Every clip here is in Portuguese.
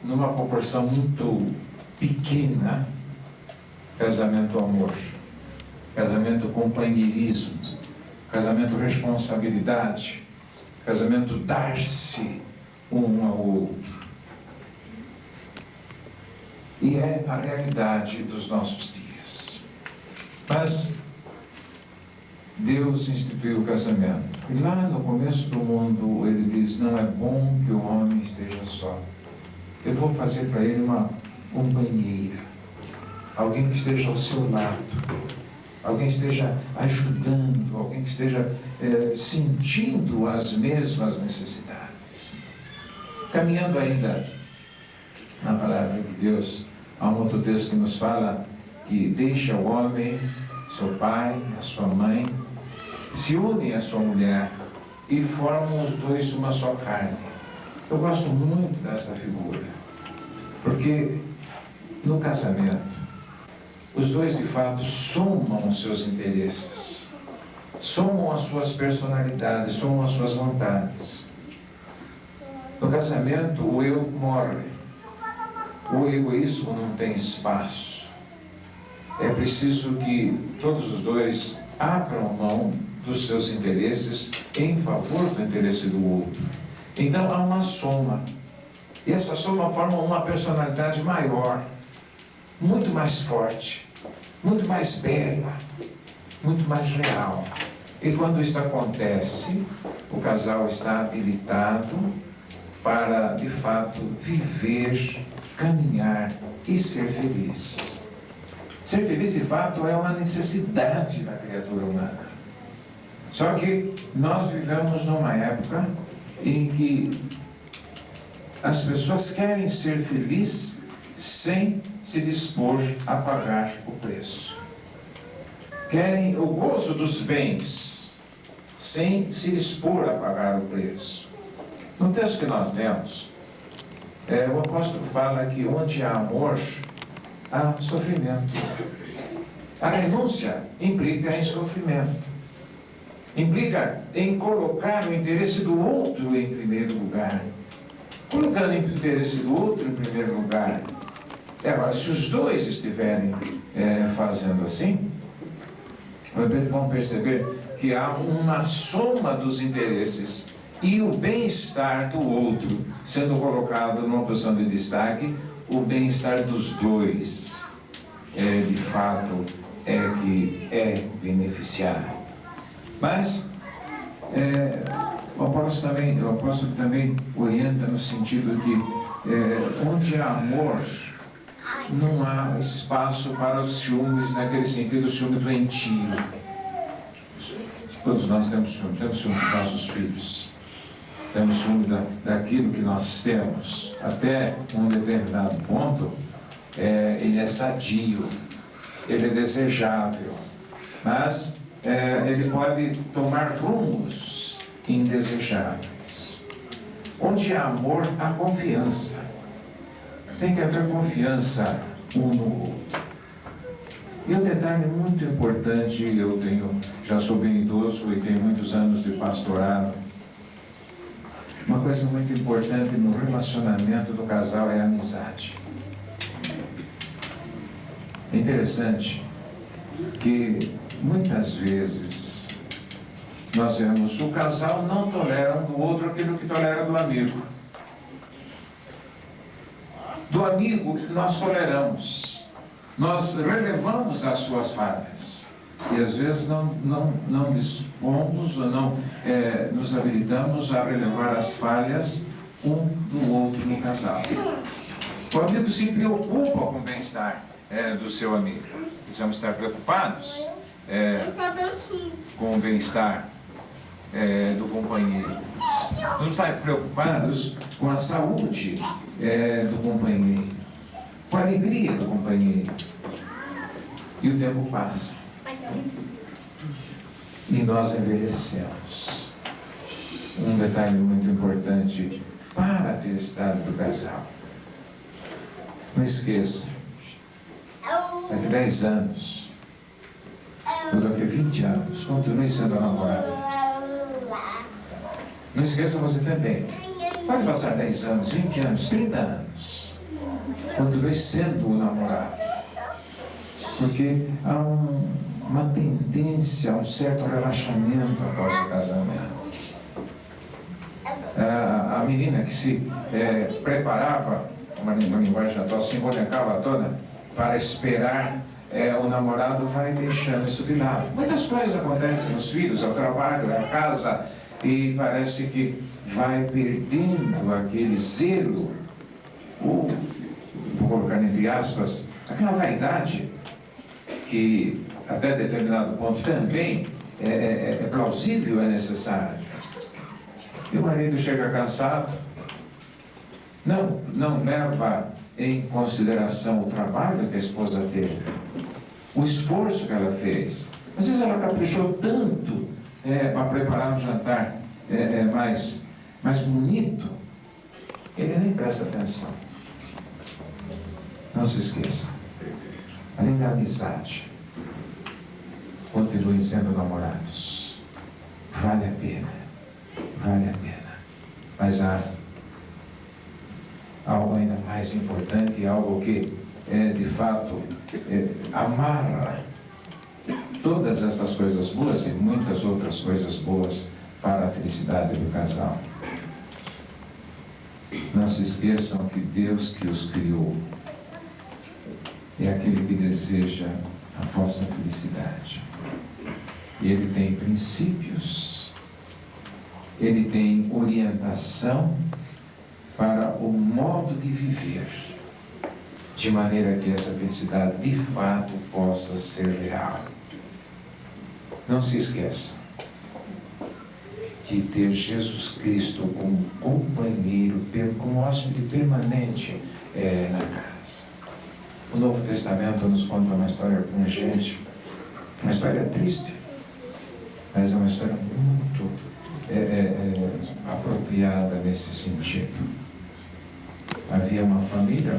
numa proporção muito pequena, casamento amor, casamento companheirismo, casamento responsabilidade, casamento dar-se um ao outro. E é a realidade dos nossos dias. Mas Deus instituiu o casamento. E lá no começo do mundo ele diz: não é bom que o homem esteja só. Eu vou fazer para ele uma companheira, alguém que esteja ao seu lado, alguém que esteja ajudando, alguém que esteja sentindo as mesmas necessidades. Caminhando ainda na palavra de Deus, há um outro texto que nos fala que deixa o homem, seu pai, a sua mãe, se unem à sua mulher e formam os dois uma só carne. Eu gosto muito desta figura, porque no casamento, os dois de fato somam os seus interesses, somam as suas personalidades, somam as suas vontades. No casamento, o eu morre, o egoísmo não tem espaço. É preciso que todos os dois abram mão dos seus interesses em favor do interesse do outro. Então há uma soma, e essa soma forma uma personalidade maior, muito mais forte, muito mais bela, muito mais real. E quando isso acontece, o casal está habilitado para, de fato, viver, caminhar e ser feliz. Ser feliz, de fato, é uma necessidade da criatura humana. Só que nós vivemos numa época em que as pessoas querem ser felizes sem se dispor a pagar o preço. Querem o gozo dos bens sem se dispor a pagar o preço. No texto que nós lemos, o apóstolo fala que onde há amor, há sofrimento. A renúncia implica em sofrimento. Implica em colocar o interesse do outro em primeiro lugar. Colocando o interesse do outro em primeiro lugar. Agora, se os dois estiverem fazendo assim, vão perceber que há uma soma dos interesses e o bem-estar do outro sendo colocado numa posição de destaque, o bem-estar dos dois, de fato, que é beneficiado. Mas o apóstolo também orienta no sentido que onde há amor, não há espaço para os ciúmes, naquele sentido, o ciúme doentio. Todos nós temos ciúme dos nossos filhos. Temos ciúme daquilo que nós temos. Até um determinado ponto, ele é sadio, ele é desejável, mas ele pode tomar rumos indesejáveis. Onde há amor, há confiança. Tem que haver confiança um no outro. E um detalhe muito importante, já sou bem idoso e tenho muitos anos de pastorado. Uma coisa muito importante no relacionamento do casal é a amizade. É interessante que muitas vezes nós vemos o casal não tolera um do outro aquilo que tolera do amigo. Do amigo nós toleramos, nós relevamos as suas falhas e às vezes não dispomos ou não nos habilitamos a relevar as falhas um do outro no casal. O amigo se preocupa com o bem-estar do seu amigo. Precisamos estar preocupados com o bem-estar do companheiro. Precisamos estar preocupados com a saúde do companheiro, com a alegria do companheiro. E o tempo passa. E nós envelhecemos. Um detalhe muito importante para a felicidade do casal. Não esqueça, daqui 10 anos, ou daqui 20 anos, continue sendo namorado. Não esqueça você também. Pode passar 10 anos, 20 anos, 30 anos. Continue sendo o namorado. Porque há uma tendência a um certo relaxamento após o casamento. A menina que se preparava, uma linguagem atual, se embonecava toda para esperar o namorado, vai deixando isso de lado. Muitas coisas acontecem nos filhos, ao trabalho, à casa, e parece que vai perdendo aquele zelo, ou, vou colocar entre aspas, aquela vaidade que até determinado ponto também é plausível, é necessário. E o marido chega cansado, não leva em consideração o trabalho que a esposa teve, o esforço que ela fez. Às vezes ela caprichou tanto para preparar um jantar mais bonito, ele nem presta atenção. Não se esqueça, além da amizade, continuem sendo namorados. Vale a pena, vale a pena. Mas há algo ainda mais importante, algo que de fato amarra todas essas coisas boas e muitas outras coisas boas para a felicidade do casal. Não se esqueçam que Deus que os criou é aquele que deseja a vossa felicidade. E Ele tem princípios, Ele tem orientação para o modo de viver, de maneira que essa felicidade de fato possa ser real. Não se esqueça de ter Jesus Cristo como companheiro, como hóspede permanente na casa. O Novo Testamento nos conta uma história pungente, uma história triste, mas é uma história muito apropriada nesse sentido. Havia uma família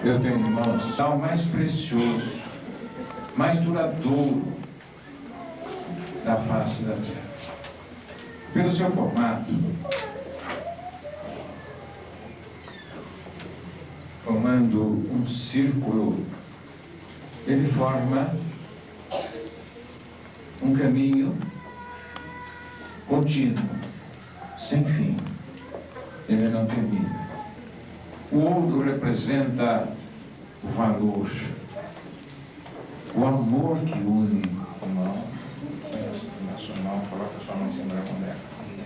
Eu tenho, irmãos, o mais precioso, mais duradouro da face da terra. Pelo seu formato, formando um círculo, ele forma um caminho contínuo, sem fim. Ele não termina. O ouro representa o valor, o amor que une. Mão, na sua mão, coloca a sua mão em cima da mulher.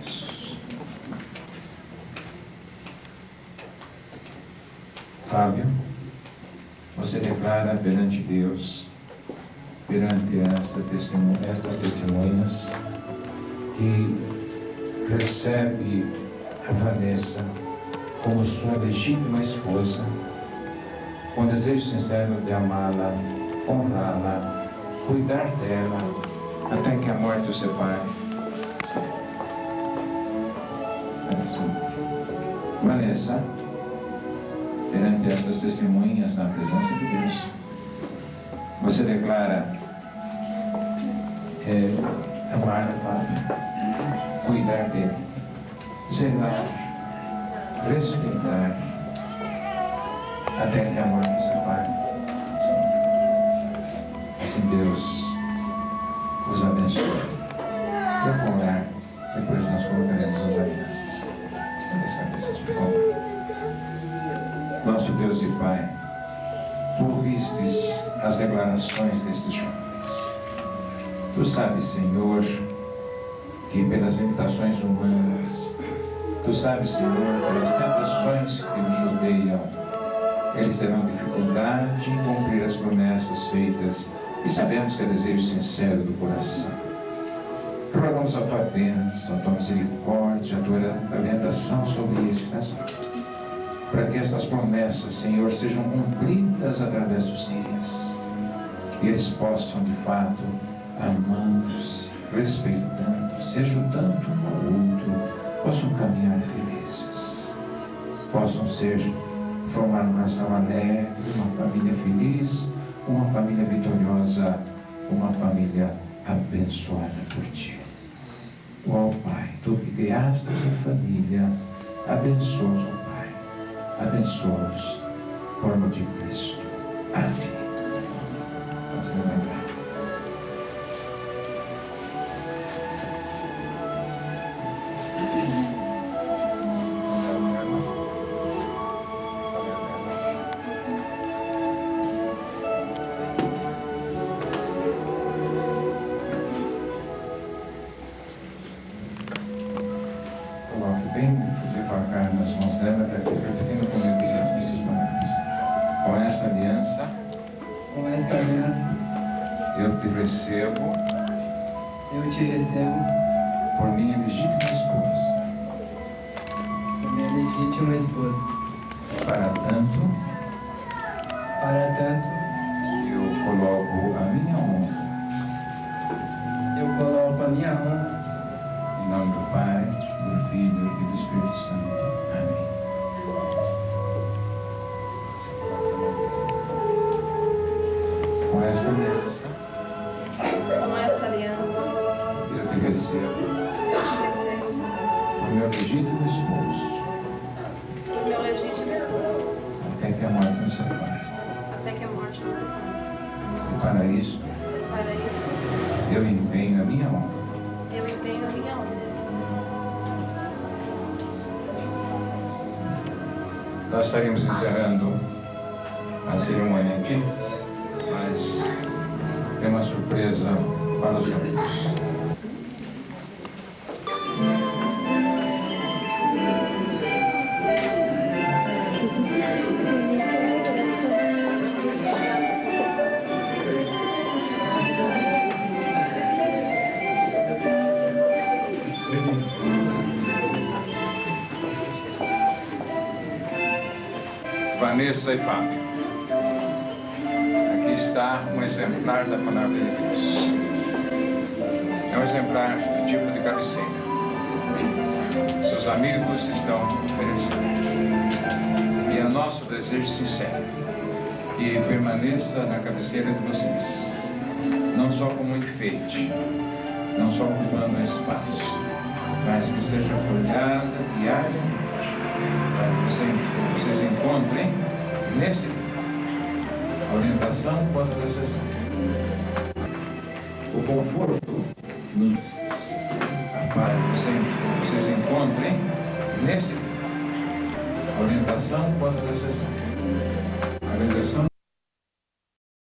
Isso. Fábio, você declara perante Deus, perante estas testemunhas, que recebe a Vanessa como sua legítima esposa, com desejo sincero de amá-la, honrá-la, cuidar dela, até que a morte os separe. Sim. Vanessa, perante estas testemunhas na presença de Deus, você declara amar o Pai, cuidar dele, zelar, respeitar, até que a morte os separe. Assim Deus os abençoe. Eu vou orar, depois nós colocaremos as alianças. Estenda as cabeças, por favor. Nosso Deus e Pai, Tu ouvistes as declarações destes jovens. Tu sabes, Senhor, que pelas limitações humanas, Tu sabes, Senhor, pelas tentações que nos rodeiam, eles terão dificuldade em cumprir as promessas feitas, e sabemos que é desejo sincero do coração. Rogamos a Tua bênção, a Tua misericórdia, a Tua orientação sobre este casal, para que estas promessas, Senhor, sejam cumpridas através dos dias, e eles possam, de fato, amando-se, respeitando-se, ajudando um ao outro, possam caminhar felizes, possam formar um casal alegre, uma família feliz, uma família vitoriosa, uma família abençoada por Ti. Ó Pai, Tu que criaste essa família, abençoa-os, ó Pai, abençoa-os por amor de Cristo. Amém. Vamos levantar. Bem devagar nas mãos dela, repetindo comigo esses palavras. Com esta aliança, eu te recebo por minha legítima esposa. Para tanto, eu coloco a minha honra. Em nome do Pai, do Filho e do Espírito Santo. Amém. Com esta aliança, eu te recebo por meu legítimo esposo. Até que a morte nos separe. E para isso, eu empenho a minha honra. Nós estaremos encerrando a cerimônia aqui, mas tem uma surpresa para os jovens. Vanessa e Fábio, aqui está um exemplar da palavra de Deus. É um exemplar do tipo de cabeceira. Seus amigos estão oferecendo. E é nosso desejo sincero e permaneça na cabeceira de vocês. Não só como enfeite, não só ocupando um espaço, mas que seja folhada diariamente, para que vocês encontrem nesse livro a orientação quanto à decisão, o conforto nos a paz que vocês encontrem nesse livro a orientação quanto à decisão, a orientação